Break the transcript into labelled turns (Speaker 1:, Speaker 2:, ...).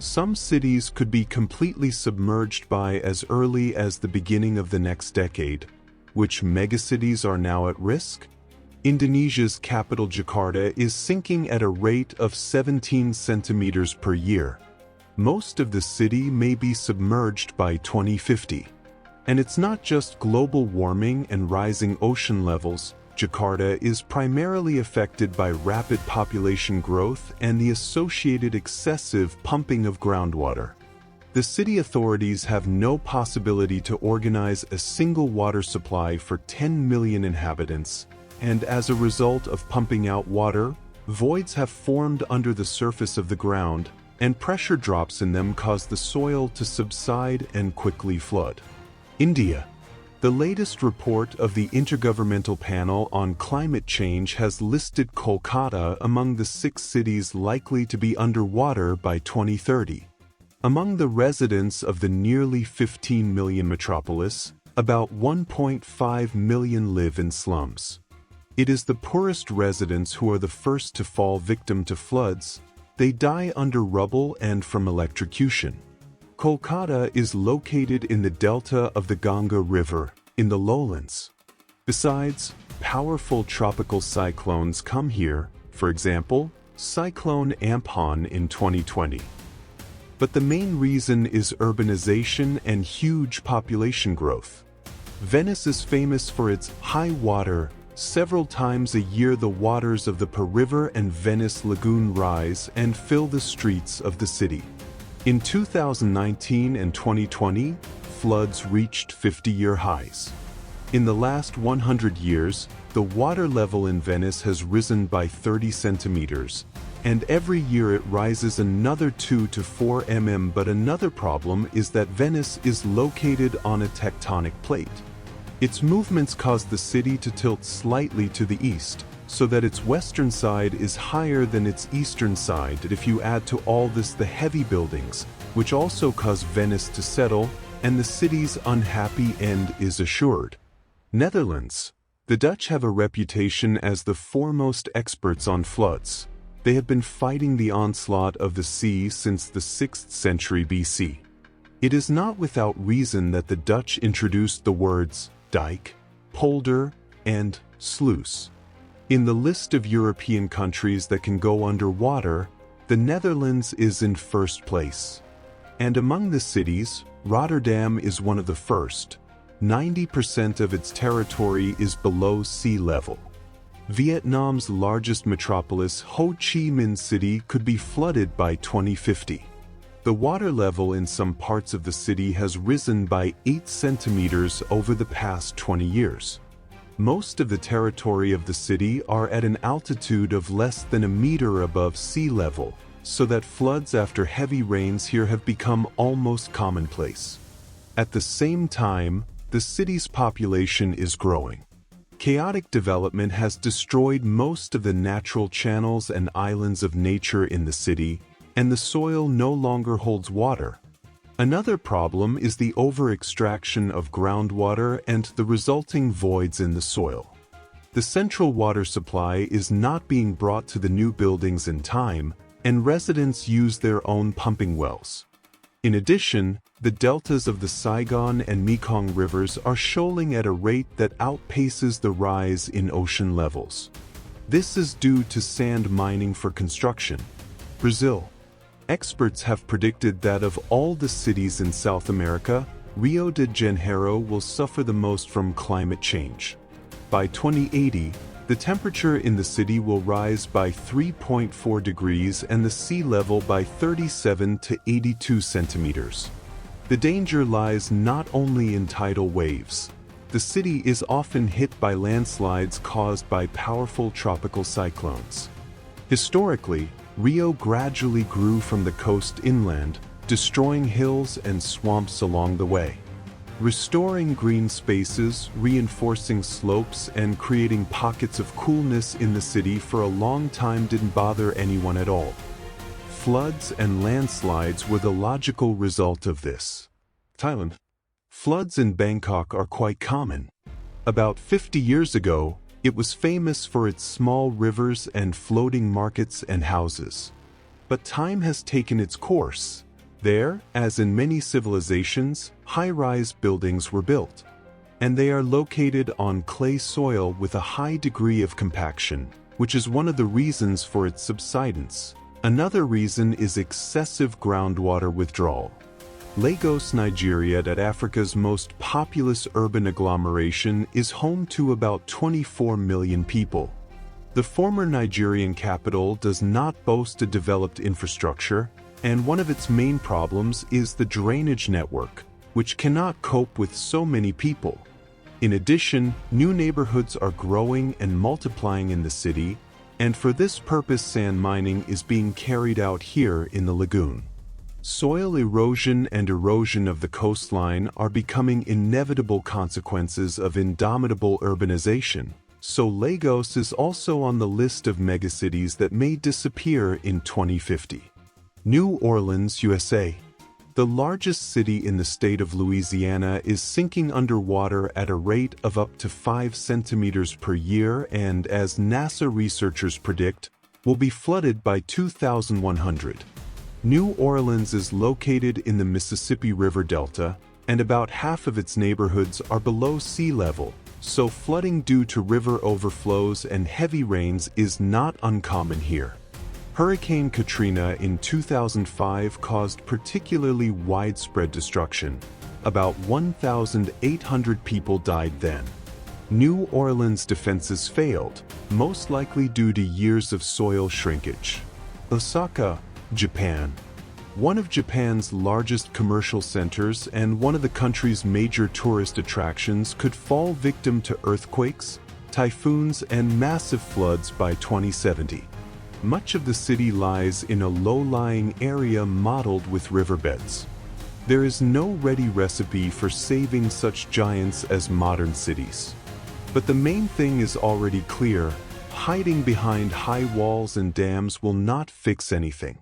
Speaker 1: Some cities could be completely submerged by as early as the beginning of the next decade. Which megacities are now at risk? Indonesia's capital Jakarta is sinking at a rate of 17 centimeters per year. Most of the city may be submerged by 2050. And it's not just global warming and rising ocean levels. Jakarta is primarily affected by rapid population growth and the associated excessive pumping of groundwater. The city authorities have no possibility to organize a single water supply for 10 million inhabitants, and as a result of pumping out water, voids have formed under the surface of the ground, and pressure drops in them cause the soil to subside and quickly flood. India. The latest report of the Intergovernmental Panel on Climate Change has listed Kolkata among the 6 cities likely to be underwater by 2030. Among the residents of the nearly 15 million metropolis, about 1.5 million live in slums. It is the poorest residents who are the first to fall victim to floods. They die under rubble and from electrocution. Kolkata is located in the delta of the Ganga River, in the lowlands. Besides, powerful tropical cyclones come here, for example, Cyclone Amphan in 2020. But the main reason is urbanization and huge population growth. Venice is famous for its high water. Several times a year the waters of the Po River and Venice Lagoon rise and fill the streets of the city. In 2019 and 2020, floods reached 50-year highs. In the last 100 years, the water level in Venice has risen by 30 centimeters, and every year it rises another 2 to 4 mm. But another problem is that Venice is located on a tectonic plate. Its movements cause the city to tilt slightly to the east, so that its western side is higher than its eastern side. If you add to all this the heavy buildings, which also cause Venice to settle, and the city's unhappy end is assured. Netherlands. The Dutch have a reputation as the foremost experts on floods. They have been fighting the onslaught of the sea since the 6th century BC. It is not without reason that the Dutch introduced the words dike, polder, and sluice. In the list of European countries that can go underwater, the Netherlands is in first place. And among the cities, Rotterdam is one of the first. 90% of its territory is below sea level. Vietnam's largest metropolis, Ho Chi Minh City, could be flooded by 2050. The water level in some parts of the city has risen by 8 centimeters over the past 20 years. Most of the territory of the city are at an altitude of less than a meter above sea level, so that floods after heavy rains here have become almost commonplace. At the same time, the city's population is growing. Chaotic development has destroyed most of the natural channels and islands of nature in the city, and the soil no longer holds water. Another problem is the over-extraction of groundwater and the resulting voids in the soil. The central water supply is not being brought to the new buildings in time, and residents use their own pumping wells. In addition, the deltas of the Saigon and Mekong rivers are shoaling at a rate that outpaces the rise in ocean levels. This is due to sand mining for construction. Brazil. Experts have predicted that of all the cities in South America, Rio de Janeiro will suffer the most from climate change. By 2080, the temperature in the city will rise by 3.4 degrees and the sea level by 37 to 82 centimeters. The danger lies not only in tidal waves. The city is often hit by landslides caused by powerful tropical cyclones. Historically, Rio gradually grew from the coast inland, destroying hills and swamps along the way. Restoring green spaces, reinforcing slopes, and creating pockets of coolness in the city for a long time didn't bother anyone at all. Floods and landslides were the logical result of this. Thailand. Floods in Bangkok are quite common. About 50 years ago, it was famous for its small rivers and floating markets and houses. But time has taken its course, There, as in many civilizations, high-rise buildings were built, and they are located on clay soil with a high degree of compaction, which is one of the reasons for its subsidence. Another reason is excessive groundwater withdrawal. Lagos, Nigeria, at Africa's most populous urban agglomeration, is home to about 24 million people. The former Nigerian capital does not boast a developed infrastructure, and one of its main problems is the drainage network, which cannot cope with so many people. In addition, new neighborhoods are growing and multiplying in the city, and for this purpose sand mining is being carried out here in the lagoon. Soil erosion and erosion of the coastline are becoming inevitable consequences of indomitable urbanization, so Lagos is also on the list of megacities that may disappear in 2050. New Orleans, USA. The largest city in the state of Louisiana is sinking underwater at a rate of up to 5 centimeters per year and, as NASA researchers predict, will be flooded by 2100. New Orleans is located in the Mississippi River Delta, and about half of its neighborhoods are below sea level, so flooding due to river overflows and heavy rains is not uncommon here. Hurricane Katrina in 2005 caused particularly widespread destruction. About 1,800 people died then. New Orleans' defenses failed, most likely due to years of soil shrinkage. Osaka, Japan. One of Japan's largest commercial centers and one of the country's major tourist attractions could fall victim to earthquakes, typhoons, and massive floods by 2070. Much of the city lies in a low-lying area mottled with riverbeds. There is no ready recipe for saving such giants as modern cities. But the main thing is already clear: hiding behind high walls and dams will not fix anything.